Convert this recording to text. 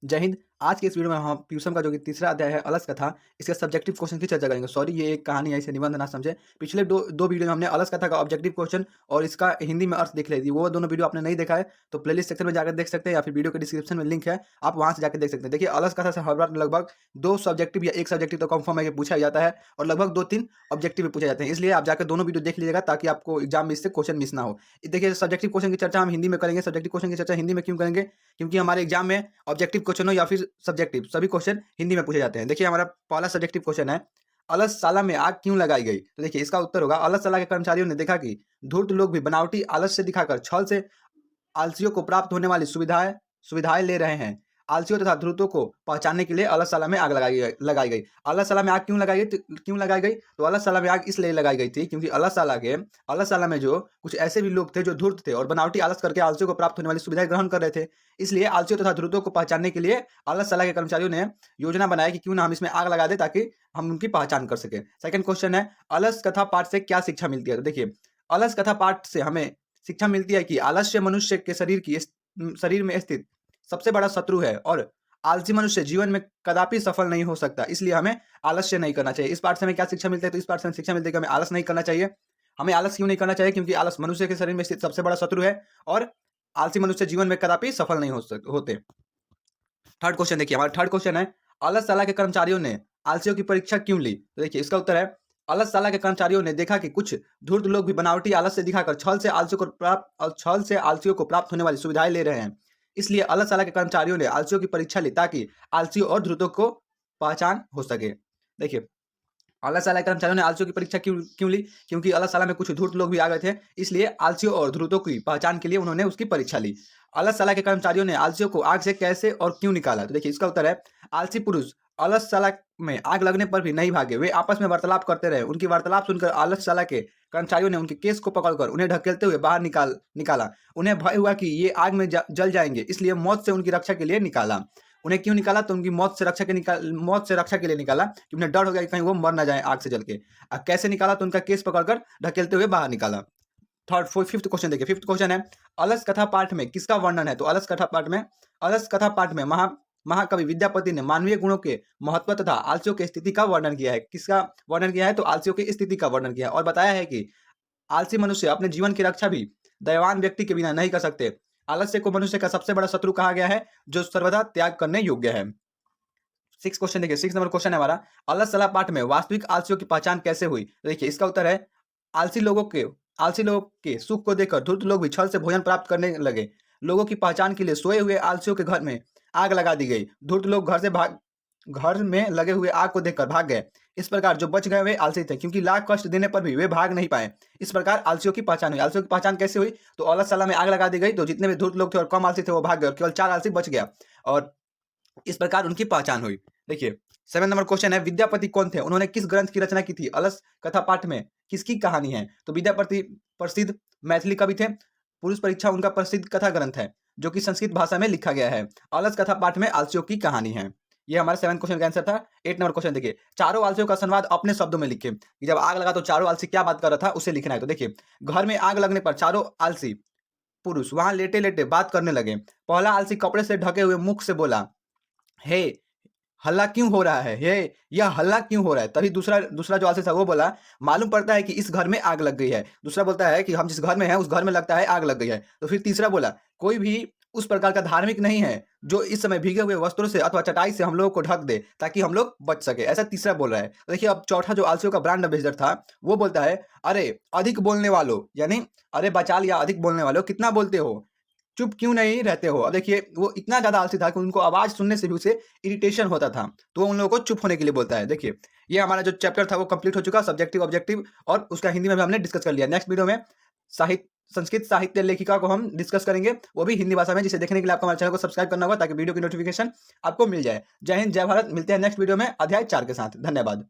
जय हिंद। आज के इस वीडियो में हम ट्यूशन का जो कि तीसरा अध्याय है अलस कथा, इसके सब्जेक्टिव क्वेश्चन की चर्चा करेंगे। सॉरी, ये एक कहानी है, इसे निबंध ना समझे। पिछले दो वीडियो में हमने अलस कथा का ऑब्जेक्टिव क्वेश्चन और इसका हिंदी में अर्थ देख ली थी। वो दोनों वीडियो आपने नहीं देखा है तो प्लेलिस्ट सेक्शन में जाकर देख सकते हैं या फिर वीडियो के डिस्क्रिप्शन में लिंक है, आप वहां से जाकर देख सकते हैं। देखिए, अलस कथा से हर बार लगभग दो सब्जेक्टिव या एक सब्जेक्टिव तो कंफर्म है कि पूछा जाता है और लगभग 2-3 ऑब्जेक्टिव भी पूछे जाते हैं। इसलिए आप जाकर दोनों वीडियो देख लीजिएगा ताकि आपको एग्जाम में इससे क्वेश्चन मिस ना हो। देखिए, सब्जेक्टिव क्वेश्चन की चर्चा हम हिंदी में करेंगे। सब्जेक्टिव क्वेश्चन की चर्चा हिंदी में क्यों करेंगे? क्योंकि हमारे एग्जाम में ऑब्जेक्टिव क्वेश्चन हो या फिर सब्जेक्टिव, सभी क्वेश्चन हिंदी में पूछे जाते हैं। देखिए, हमारा पहला सब्जेक्टिव क्वेश्चन है, अलसशाला में आग क्यों लगाई गई? तो देखिए, इसका उत्तर होगा, अलसशाला के कर्मचारियों ने देखा कि धूर्त लोग भी बनावटी आलस्य दिखाकर छल से आलसियों को प्राप्त होने वाली सुविधाएं सुविधाएं ले रहे हैं। आलसियों तथा ध्रुतों को पहचानने के लिए अलसशाला में आग लगाई गई। अलसशाला में आग क्यों लगाई गई? तो अलसशाला में आग इसलिए लगाई गई थी क्योंकि अलसशाला में जो कुछ ऐसे भी लोग थे जो धूर्त थे और बनावटी आलस करके आलसियों को प्राप्त होने वाली सुविधाएं ग्रहण कर रहे थे। इसलिए आलसियों तथा ध्रुतों को पहचानने के लिए अलसशाला के कर्मचारियों ने योजना बनाया कि क्यों ना हम इसमें आग लगा दें ताकि हम उनकी पहचान कर सके। सेकंड क्वेश्चन है, अलस कथा पाठ से क्या शिक्षा मिलती है? तो देखिए, अलस कथा पाठ से हमें शिक्षा मिलती है कि आलस्य मनुष्य के शरीर में स्थित सबसे बड़ा शत्रु है और आलसी मनुष्य जीवन में कदापि सफल नहीं हो सकता। इसलिए हमें आलस्य नहीं करना चाहिए। इस पाठ से हमें क्या शिक्षा मिलता है? तो इस पाठ से हमें शिक्षा मिलती है कि हमें आलस नहीं करना चाहिए। हमें आलस क्यों नहीं करना चाहिए? क्योंकि आलस मनुष्य के शरीर में स्थित सबसे बड़ा शत्रु है और आलसी मनुष्य जीवन में कदापि सफल नहीं होते। थर्ड क्वेश्चन देखिए, हमारा थर्ड क्वेश्चन है, अलसशाला के कर्मचारियों ने आलसियों की परीक्षा क्यों ली? तो देखिए, इसका उत्तर है, अलसशाला के कर्मचारियों ने देखा कि कुछ धूर्त लोग भी बनावटी आलस्य दिखाकर छल से आलसियों को प्राप्त होने वाली सुविधाएं ले रहे हैं। इसलिए अलसशाला के कर्मचारियों ने आलसियों की परीक्षा ली ताकि आलसियों और धूर्तों को पहचान हो सके। देखिए, अलसशाला के कर्मचारियों ने आलसियों की परीक्षा क्यों क्यों ली? क्योंकि अलसशाला में कुछ धूर्त लोग भी आ गए थे, इसलिए आलसियों और धूर्तों की पहचान के लिए उन्होंने उसकी परीक्षा ली। अलसशाला के कर्मचारियों ने आलसियों को आग से कैसे और क्यों निकाला? तो देखिए, इसका उत्तर है, आलसी पुरुष अलसशाला में आग लगने पर भी नहीं भागे, वे आपस में वार्तालाप करते रहे। उनकी वार्तालाप सुनकर अलसशाला के कर्मचारियों ने उनके केस को पकड़कर उन्हें ढकेलते हुए बाहर निकाला। उन्हें भय हुआ कि ये आग में जल जाएंगे, इसलिए मौत से उनकी रक्षा के लिए निकाला। उन्हें क्यों निकाला? तो उनकी मौत से रक्षा के लिए निकाला कि उन्हें डर हो गया कि कहीं वो मर ना जाए आग से जल के। कैसे निकाला? तो उनका केस पकड़कर ढकेलते हुए बाहर निकाला। फिफ्थ क्वेश्चन देखिए, फिफ्थ क्वेश्चन है, अलस कथा पाठ में किसका वर्णन है? तो अलस कथा पाठ में महाकवि विद्यापति ने मानवीय गुणों के महत्व तथा आलसियों की स्थिति का वर्णन किया है। किसका वर्णन किया है? तो आलसियों की स्थिति का वर्णन किया है और बताया है कि आलसी मनुष्य अपने जीवन की रक्षा भी दयावान व्यक्ति के बिना नहीं कर सकते। आलस्य को मनुष्य का सबसे बड़ा शत्रु कहा गया है जो सर्वदा त्याग करने योग्य है। सिक्स क्वेश्चन देखिए, सिक्स नंबर क्वेश्चन है हमारा, अलसशाला पाठ में वास्तविक आलसियों की पहचान कैसे हुई? तो देखिए, इसका उत्तर है, आलसी लोगों के आलसी लोगों के सुख को देखकर धूर्त लोग भी छल से भोजन प्राप्त करने लगे। लोगों की पहचान के लिए सोए हुए आलसियों के घर में आग लगा दी गई। धूर्त लोग घर में लगे हुए आग को देखकर भाग गए। इस प्रकार जो बच गए वे आलसी थे, क्योंकि लाख कष्ट देने पर भी वे भाग नहीं पाए। इस प्रकार आलसियों की पहचान हुई। आलसियों की पहचान कैसे हुई? तो अलसशाला में आग लगा दी गई, तो जितने भी धूर्त लोग थे और कम आलसी थे वो भाग गए और केवल 4 आलसी बच गया और इस प्रकार उनकी पहचान हुई। देखिए, 7 नंबर क्वेश्चन है, विद्यापति कौन थे? उन्होंने किस ग्रंथ की रचना की थी? अलस कथा पाठ में किसकी कहानी है? तो विद्यापति प्रसिद्ध मैथिली कवि थे। पुरुष परीक्षा उनका प्रसिद्ध कथा ग्रंथ है जो कि संस्कृत भाषा में लिखा गया है। अलस कथा पाठ में आलसियों की कहानी है। ये हमारा 7 क्वेश्चन का आंसर था। 8 नंबर क्वेश्चन देखिए, चारों आलसियों का संवाद अपने शब्दों में लिखे। कि जब आग लगा तो चारों आलसी क्या बात कर रहा था उसे लिखना है। तो देखिए, घर में आग लगने पर चारों आलसी पुरुष वहां लेटे लेटे बात करने लगे। पहला आलसी कपड़े से ढके हुए मुख से बोला, हे, हल्ला क्यों हो रहा है? यह हल्ला क्यों हो रहा है? तभी दूसरा दूसरा जो आलसी था वो बोला, मालूम पड़ता है कि इस घर में आग लग गई है। दूसरा बोलता है कि हम जिस घर में हैं उस घर में लगता है आग लग गई है। तो फिर तीसरा बोला, कोई भी उस प्रकार का धार्मिक नहीं है जो इस समय भीगे हुए वस्त्रों से अथवा चटाई से हम लोगों को ढक दे ताकि हम लोग बच सके। ऐसा तीसरा बोल रहा है। तो देखिए, अब चौथा जो आलसियों का ब्रांड एम्बेसडर था वो बोलता है, अरे अधिक बोलने वालों, यानी अरे बचा लिया अधिक बोलने वालों, कितना बोलते हो, चुप क्यों नहीं रहते हो? अब देखिए, वो इतना ज़्यादा आलसी था कि उनको आवाज़ सुनने से भी उसे इरिटेशन होता था, तो वो उन लोगों को चुप होने के लिए बोलता है। देखिए, ये हमारा जो चैप्टर था वो कंप्लीट हो चुका, सब्जेक्टिव ऑब्जेक्टिव, और उसका हिंदी में भी हमने डिस्कस कर लिया। नेक्स्ट वीडियो में संस्कृत साहित्य लेखिका को हम डिस्कस करेंगे, वो भी हिंदी भाषा में, जिसे देखने के लिए आपको हमारे चैनल को सब्सक्राइब करना होगा ताकि वीडियो की नोटिफिकेशन आपको मिल जाए। जय हिंद, जय भारत। मिलते हैं नेक्स्ट वीडियो में अध्याय 4 के साथ। धन्यवाद।